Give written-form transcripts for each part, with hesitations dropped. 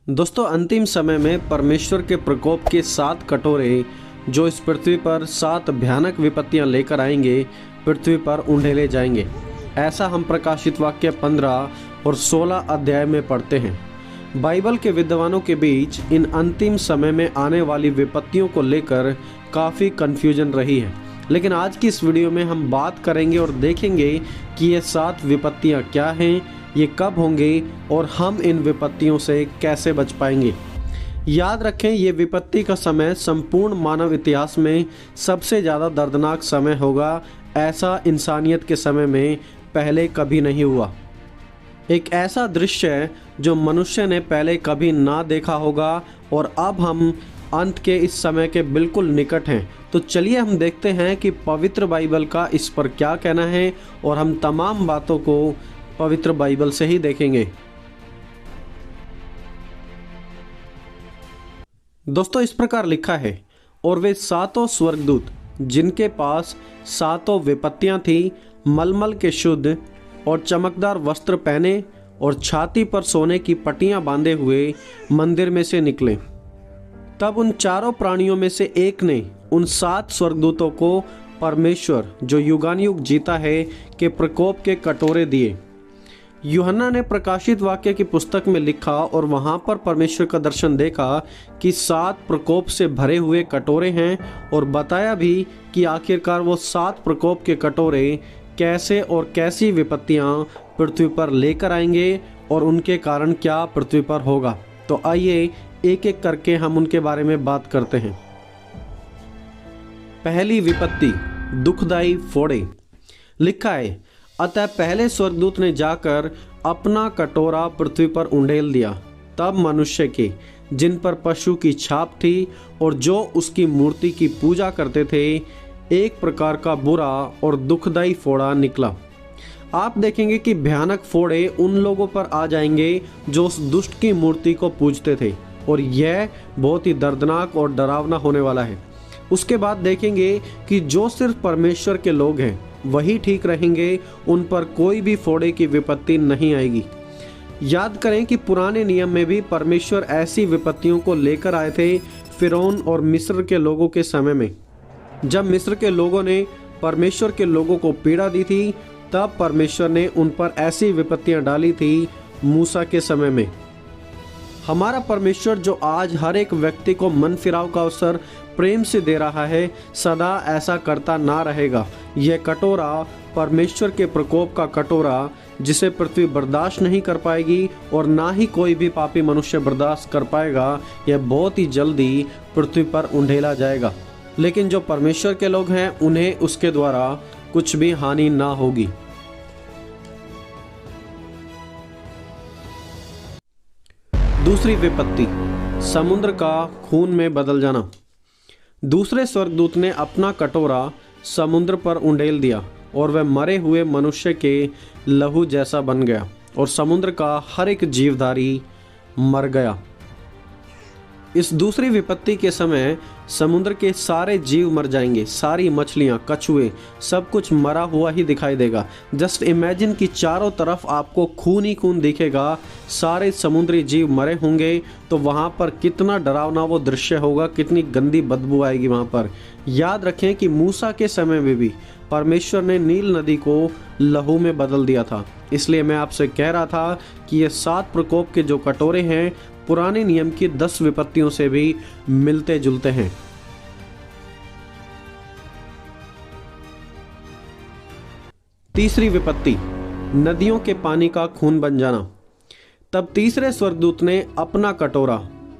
दोस्तों, अंतिम समय में परमेश्वर के प्रकोप के 7 कटोरे जो इस पृथ्वी पर 7 भयानक विपत्तियां लेकर आएंगे, पृथ्वी पर उंडेले जाएंगे। ऐसा हम प्रकाशित वाक्य 15 और 16 अध्याय में पढ़ते हैं। बाइबल के विद्वानों के बीच इन अंतिम समय में आने वाली विपत्तियों को लेकर काफ़ी कन्फ्यूजन रही है, लेकिन आज की इस वीडियो में हम बात करेंगे और देखेंगे कि ये 7 विपत्तियां क्या हैं, ये कब होंगे और हम इन विपत्तियों से कैसे बच पाएंगे। याद रखें, ये विपत्ति का समय संपूर्ण मानव इतिहास में सबसे ज़्यादा दर्दनाक समय होगा। ऐसा इंसानियत के समय में पहले कभी नहीं हुआ। एक ऐसा दृश्य है जो मनुष्य ने पहले कभी ना देखा होगा और अब हम अंत के इस समय के बिल्कुल निकट हैं। तो चलिए हम देखते हैं कि पवित्र बाइबल का इस पर क्या कहना है और हम तमाम बातों को पवित्र बाइबल से ही देखेंगे। दोस्तों, इस प्रकार लिखा है, और वे 7 स्वर्गदूत जिनके पास 7 विपत्तियां थी, मलमल के शुद्ध और चमकदार वस्त्र पहने और छाती पर सोने की पट्टियां बांधे हुए मंदिर में से निकले। तब उन 4 प्राणियों में से एक ने उन 7 स्वर्गदूतों को परमेश्वर जो युगानुयुग जीता है के प्रकोप के कटोरे दिए। यूहन्ना ने प्रकाशित वाक्य की पुस्तक में लिखा और वहां पर परमेश्वर का दर्शन देखा कि 7 प्रकोप से भरे हुए कटोरे हैं, और बताया भी कि आखिरकार वो 7 प्रकोप के कटोरे कैसे और कैसी विपत्तियां पृथ्वी पर लेकर आएंगे और उनके कारण क्या पृथ्वी पर होगा। तो आइए एक एक करके हम उनके बारे में बात करते हैं। पहली विपत्ति, दुखदाई फोड़े। लिखा है, अतः पहले स्वर्गदूत ने जाकर अपना कटोरा पृथ्वी पर उंडेल दिया। तब मनुष्य के जिन पर पशु की छाप थी और जो उसकी मूर्ति की पूजा करते थे, एक प्रकार का बुरा और दुखदाई फोड़ा निकला। आप देखेंगे कि भयानक फोड़े उन लोगों पर आ जाएंगे जो उस दुष्ट की मूर्ति को पूजते थे, और यह बहुत ही दर्दनाक और डरावना होने वाला है। उसके बाद देखेंगे कि जो सिर्फ परमेश्वर के लोग हैं वही ठीक रहेंगे, उन पर कोई भी फोड़े की विपत्ति नहीं आएगी। याद करें कि पुराने नियम में भी परमेश्वर ऐसी विपत्तियों को लेकर आए थे फिरौन और मिस्र के लोगों के समय में। जब मिस्र के लोगों ने परमेश्वर के लोगों को पीड़ा दी थी, तब परमेश्वर ने उन पर ऐसी विपत्तियां डाली थी मूसा के समय में। हमारा परमेश्वर जो आज हर एक व्यक्ति को मन फिराव का अवसर प्रेम से दे रहा है, सदा ऐसा करता ना रहेगा। यह कटोरा परमेश्वर के प्रकोप का कटोरा, जिसे पृथ्वी बर्दाश्त नहीं कर पाएगी और ना ही कोई भी पापी मनुष्य बर्दाश्त कर पाएगा, यह बहुत ही जल्दी पृथ्वी पर उंडेला जाएगा। लेकिन जो परमेश्वर के लोग हैं, उन्हें उसके द्वारा कुछ भी हानि ना होगी। दूसरी विपत्ति, समुद्र का खून में बदल जाना। दूसरे स्वर्गदूत ने अपना कटोरा समुद्र पर उंडेल दिया और वह मरे हुए मनुष्य के लहू जैसा बन गया, और समुद्र का हर एक जीवधारी मर गया। इस दूसरी विपत्ति के समय समुद्र के सारे जीव मर जाएंगे। सारी मछलियां, कछुए, सब कुछ मरा हुआ ही दिखाई देगा। जस्ट इमेजिन कि चारों तरफ आपको खून ही खून दिखेगा, सारे समुद्री जीव मरे होंगे। तो वहां पर कितना डरावना वो दृश्य होगा, कितनी गंदी बदबू आएगी वहां पर। याद रखें कि मूसा के समय में भी परमेश्वर ने नील नदी को लहू में बदल दिया था। इसलिए मैं आपसे कह रहा था कि ये 7 प्रकोप के जो कटोरे हैं, पुराने नियम की 10 विपत्तियों से भी मिलते जुलते हैं। तीसरी विपत्ति, नदियों के पानी का खून बन जाना। तब तीसरे स्वर्गदूत ने अपना कटोरा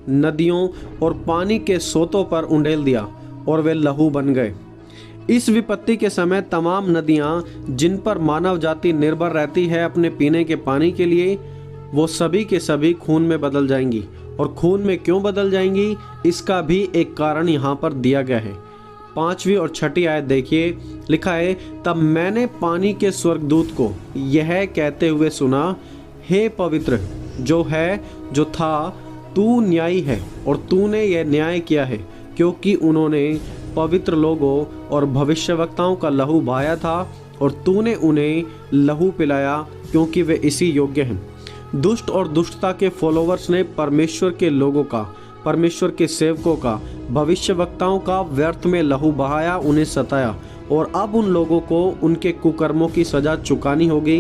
नदियों और पानी के सोतों पर उंडेल दिया और वे लहू बन गए। इस विपत्ति के समय तमाम नदियां जिन पर मानव जाति निर्भर रहती है अपने पीने के पानी के लिए, वो सभी के सभी खून में बदल जाएंगी। और खून में क्यों बदल जाएंगी, इसका भी एक कारण यहाँ पर दिया गया है। 5वीं और 6ठी आयत देखिए, लिखा है, तब मैंने पानी के स्वर्गदूत को यह कहते हुए सुना, हे पवित्र जो है जो था, तू न्यायी है और तूने यह न्याय किया है, क्योंकि उन्होंने पवित्र लोगों और भविष्यवक्ताओं का लहू बहाया था और तूने उन्हें लहू पिलाया, क्योंकि वे इसी योग्य हैं। दुष्ट और दुष्टता के फॉलोवर्स ने परमेश्वर के लोगों का, परमेश्वर के सेवकों का, भविष्यवक्ताओं का व्यर्थ में लहू बहाया, उन्हें सताया, और अब उन लोगों को उनके कुकर्मों की सजा चुकानी होगी,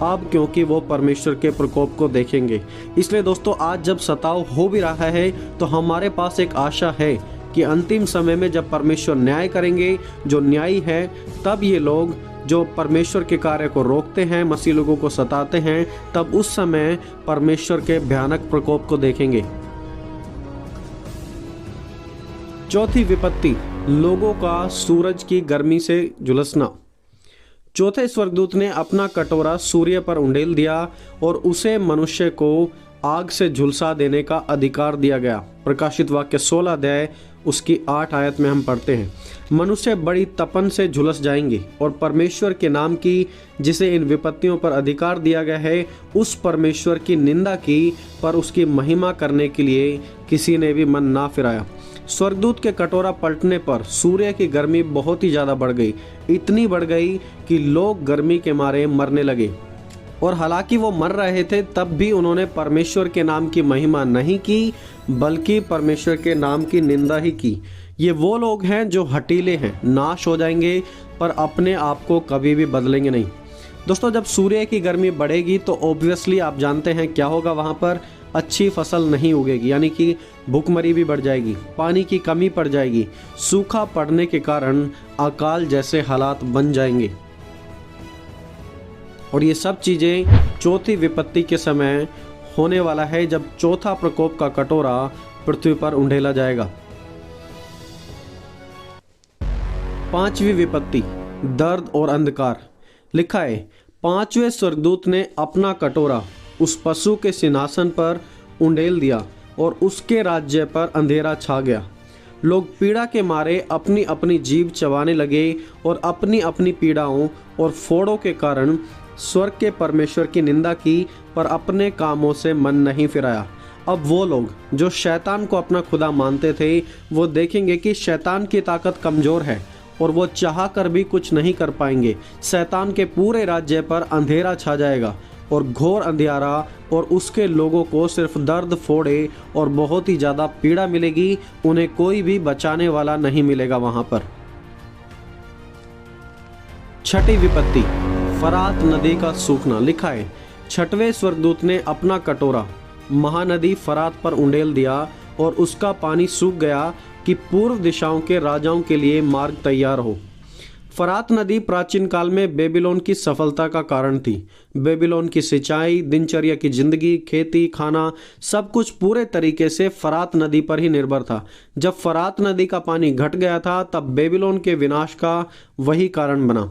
अब क्योंकि वो परमेश्वर के प्रकोप को देखेंगे। इसलिए दोस्तों, आज जब सताव हो भी रहा है तो हमारे पास एक आशा है कि अंतिम समय में जब परमेश्वर न्याय करेंगे, जो न्यायी है, तब ये लोग जो परमेश्वर के कार्य को रोकते हैं, मसीह लोगों को सताते हैं, तब उस समय परमेश्वर के भयानक प्रकोप को देखेंगे। चौथी विपत्ति, लोगों का सूरज की गर्मी से झुलसना। चौथे स्वर्गदूत ने अपना कटोरा सूर्य पर उंडेल दिया और उसे मनुष्य को आग से झुलसा देने का अधिकार दिया गया। प्रकाशित वाक्य 16 अध्याय उसकी 8 आयत में हम पढ़ते हैं, मनुष्य बड़ी तपन से झुलस जाएंगे और परमेश्वर के नाम की, जिसे इन विपत्तियों पर अधिकार दिया गया है, उस परमेश्वर की निंदा की, पर उसकी महिमा करने के लिए किसी ने भी मन ना फिराया। स्वर्गदूत के कटोरा पलटने पर सूर्य की गर्मी बहुत ही ज़्यादा बढ़ गई, इतनी बढ़ गई कि लोग गर्मी के मारे मरने लगे। और हालांकि वो मर रहे थे, तब भी उन्होंने परमेश्वर के नाम की महिमा नहीं की, बल्कि परमेश्वर के नाम की निंदा ही की। ये वो लोग हैं जो हठीले हैं, नाश हो जाएंगे, पर अपने आप को कभी भी बदलेंगे नहीं। दोस्तों, जब सूर्य की गर्मी बढ़ेगी तो ऑब्वियसली आप जानते हैं क्या होगा, वहाँ पर अच्छी फसल नहीं उगेगी, यानी कि भूखमरी भी बढ़ जाएगी, पानी की कमी पड़ जाएगी, सूखा पड़ने के कारण अकाल जैसे हालात बन जाएंगे। और ये सब चीज़ें चौथी विपत्ति के समय होने वाला है, जब चौथा प्रकोप का कटोरा पृथ्वी पर उंडेला जाएगा। पांचवी विपत्ति, दर्द और अंधकार। लिखा है, पांचवें स्वर्गदूत ने अपना कटोरा उस पशु के सिंहासन पर उंडेल दिया और उसके राज्य पर अंधेरा छा गया। लोग पीड़ा के मारे अपनी अपनी जीभ चबाने लगे और अपनी अपनी पीड़ाओं और फोड़ों के कारण स्वर्ग के परमेश्वर की निंदा की, पर अपने कामों से मन नहीं फिराया। अब वो लोग जो शैतान को अपना खुदा मानते थे, वो देखेंगे कि शैतान की ताकत कमज़ोर है और वो चाह कर भी कुछ नहीं कर पाएंगे। शैतान के पूरे राज्य पर अंधेरा छा जाएगा और घोर अंधियारा, और उसके लोगों को सिर्फ दर्द, फोड़े और बहुत ही ज़्यादा पीड़ा मिलेगी। उन्हें कोई भी बचाने वाला नहीं मिलेगा वहाँ पर। छठी विपत्ति, फरात नदी का सूखना। लिखा है, छठवें स्वर्गदूत ने अपना कटोरा महानदी फरात पर उंडेल दिया और उसका पानी सूख गया कि पूर्व दिशाओं के राजाओं के लिए मार्ग तैयार हो। फरात नदी प्राचीन काल में बेबीलोन की सफलता का कारण थी। बेबीलोन की सिंचाई, दिनचर्या की जिंदगी, खेती, खाना, सब कुछ पूरे तरीके से फरात नदी पर ही निर्भर था। जब फरात नदी का पानी घट गया था, तब बेबीलोन के विनाश का वही कारण बना।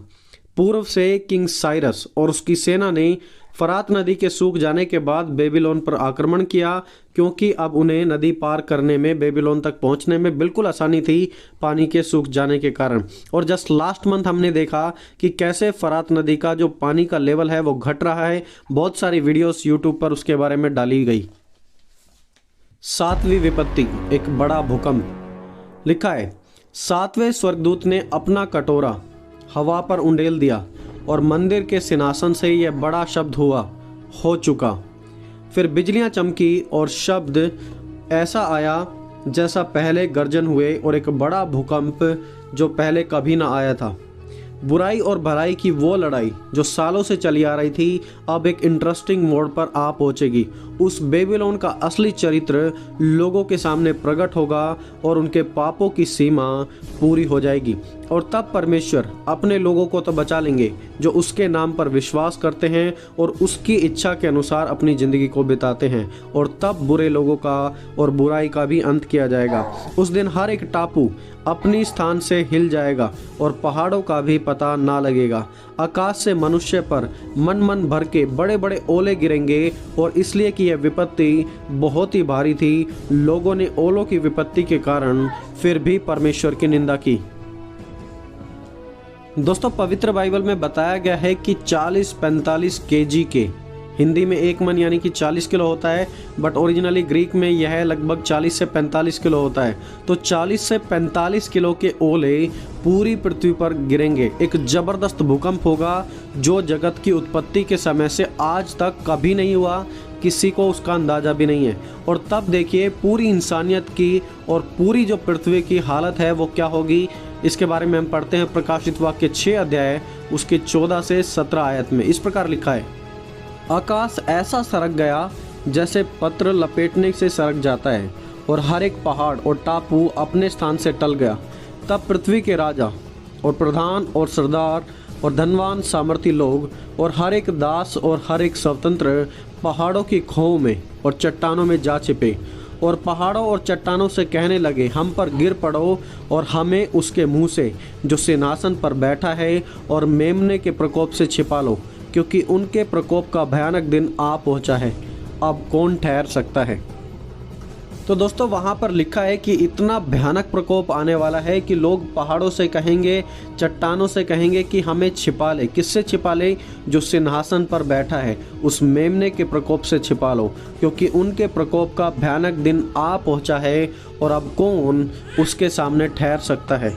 पूर्व से किंग साइरस और उसकी सेना ने फरात नदी के सूख जाने के बाद बेबीलोन पर आक्रमण किया, क्योंकि अब उन्हें नदी पार करने में, बेबीलोन तक पहुंचने में बिल्कुल आसानी थी पानी के सूख जाने के कारण। और जस्ट लास्ट मंथ हमने देखा कि कैसे फरात नदी का जो पानी का लेवल है वो घट रहा है। बहुत सारी वीडियोस यूट्यूब पर उसके बारे में डाली गई। सातवीं विपत्ति, एक बड़ा भूकंप। लिखा है, सातवें स्वर्गदूत ने अपना कटोरा हवा पर उंडेल दिया और मंदिर के सिंहासन से यह बड़ा शब्द हुआ, हो चुका। फिर बिजलियां चमकी और शब्द ऐसा आया जैसा पहले गर्जन हुए, और एक बड़ा भूकंप जो पहले कभी ना आया था। बुराई और भलाई की वो लड़ाई जो सालों से चली आ रही थी, अब एक इंटरेस्टिंग मोड़ पर आ पहुंचेगी। उस बेबीलोन का असली चरित्र लोगों के सामने प्रकट होगा और उनके पापों की सीमा पूरी हो जाएगी। और तब परमेश्वर अपने लोगों को तो बचा लेंगे जो उसके नाम पर विश्वास करते हैं और उसकी इच्छा के अनुसार अपनी ज़िंदगी को बिताते हैं। और तब बुरे लोगों का और बुराई का भी अंत किया जाएगा। उस दिन हर एक टापू अपनी स्थान से हिल जाएगा और पहाड़ों का भी पता ना लगेगा। आकाश से मनुष्य पर मन मन भर के बड़े बड़े ओले गिरेंगे, और इसलिए कि यह विपत्ति बहुत ही भारी थी, लोगों ने ओलों की विपत्ति के कारण फिर भी परमेश्वर की निंदा की। दोस्तों, पवित्र बाइबल में बताया गया है कि 40-45 केजी के, हिंदी में 1 मन यानी कि 40 किलो होता है, बट ओरिजिनली ग्रीक में यह लगभग 40 से 45 किलो होता है। तो 40 से 45 किलो के ओले पूरी पृथ्वी पर गिरेंगे। एक जबरदस्त भूकंप होगा जो जगत की उत्पत्ति के समय से आज तक कभी नहीं हुआ, किसी को उसका अंदाज़ा भी नहीं है। और तब देखिए पूरी इंसानियत की और पूरी जो पृथ्वी की हालत है वो क्या होगी, इसके बारे में हम पढ़ते हैं प्रकाशित वाक्य 6 अध्याय उसके 14 से 17 आयत में। इस प्रकार लिखा है, आकाश ऐसा सरक गया जैसे पत्र लपेटने से सरक जाता है और हर एक पहाड़ और टापू अपने स्थान से टल गया। तब पृथ्वी के राजा और प्रधान और सरदार और धनवान सामर्थी लोग और हर एक दास और हर एक स्वतंत्र पहाड़ों की खोह में और चट्टानों में जा छिपे और पहाड़ों और चट्टानों से कहने लगे, हम पर गिर पड़ो और हमें उसके मुंह से जो सिंहासन पर बैठा है और मेमने के प्रकोप से छिपा लो, क्योंकि उनके प्रकोप का भयानक दिन आ पहुंचा है। अब कौन ठहर सकता है। तो दोस्तों वहाँ पर लिखा है कि इतना भयानक प्रकोप आने वाला है कि लोग पहाड़ों से कहेंगे, चट्टानों से कहेंगे कि हमें छिपा ले। किससे छिपा ले? जो सिंहासन पर बैठा है उस मेमने के प्रकोप से छिपा लो, क्योंकि उनके प्रकोप का भयानक दिन आ पहुँचा है और अब कौन उसके सामने ठहर सकता है।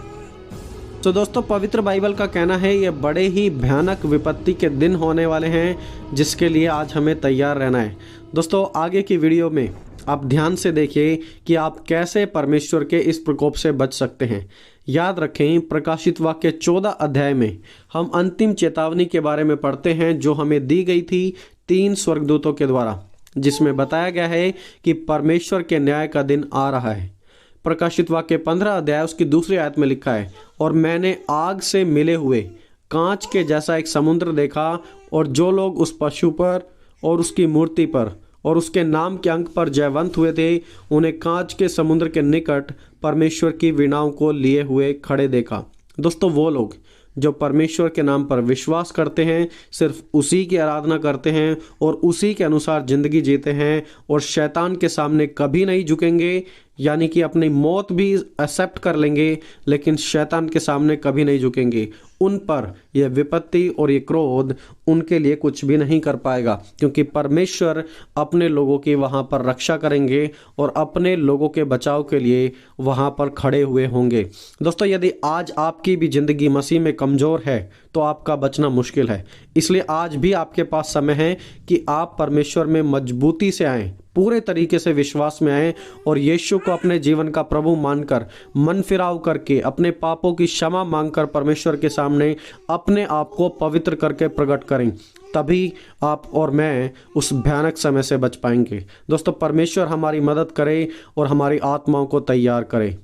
तो दोस्तों पवित्र बाइबल का कहना है ये बड़े ही भयानक विपत्ति के दिन होने वाले हैं, जिसके लिए आज हमें तैयार रहना है। दोस्तों आगे की वीडियो में आप ध्यान से देखिए कि आप कैसे परमेश्वर के इस प्रकोप से बच सकते हैं। याद रखें प्रकाशित वाक्य 14 अध्याय में हम अंतिम चेतावनी के बारे में पढ़ते हैं जो हमें दी गई थी 3 स्वर्गदूतों के द्वारा, जिसमें बताया गया है कि परमेश्वर के न्याय का दिन आ रहा है। प्रकाशित वाक्य 15 अध्याय उसकी दूसरी आयत में लिखा है, और मैंने आग से मिले हुए कांच के जैसा एक समुद्र देखा, और जो लोग उस पशु पर और उसकी मूर्ति पर और उसके नाम के अंक पर जयवंत हुए थे, उन्हें कांच के समुद्र के निकट परमेश्वर की वीणाओं को लिए हुए खड़े देखा। दोस्तों वो लोग जो परमेश्वर के नाम पर विश्वास करते हैं, सिर्फ उसी की आराधना करते हैं और उसी के अनुसार ज़िंदगी जीते हैं और शैतान के सामने कभी नहीं झुकेंगे, यानी कि अपनी मौत भी एक्सेप्ट कर लेंगे लेकिन शैतान के सामने कभी नहीं झुकेंगे, उन पर यह विपत्ति और ये क्रोध उनके लिए कुछ भी नहीं कर पाएगा, क्योंकि परमेश्वर अपने लोगों की वहाँ पर रक्षा करेंगे और अपने लोगों के बचाव के लिए वहाँ पर खड़े हुए होंगे। दोस्तों यदि आज आपकी भी ज़िंदगी मसीह में कमज़ोर है तो आपका बचना मुश्किल है, इसलिए आज भी आपके पास समय है कि आप परमेश्वर में मजबूती से आएँ, पूरे तरीके से विश्वास में आएं और यीशु को अपने जीवन का प्रभु मानकर मन फिराव करके अपने पापों की क्षमा मांगकर परमेश्वर के सामने अपने आप को पवित्र करके प्रकट करें। तभी आप और मैं उस भयानक समय से बच पाएंगे। दोस्तों परमेश्वर हमारी मदद करे और हमारी आत्माओं को तैयार करे।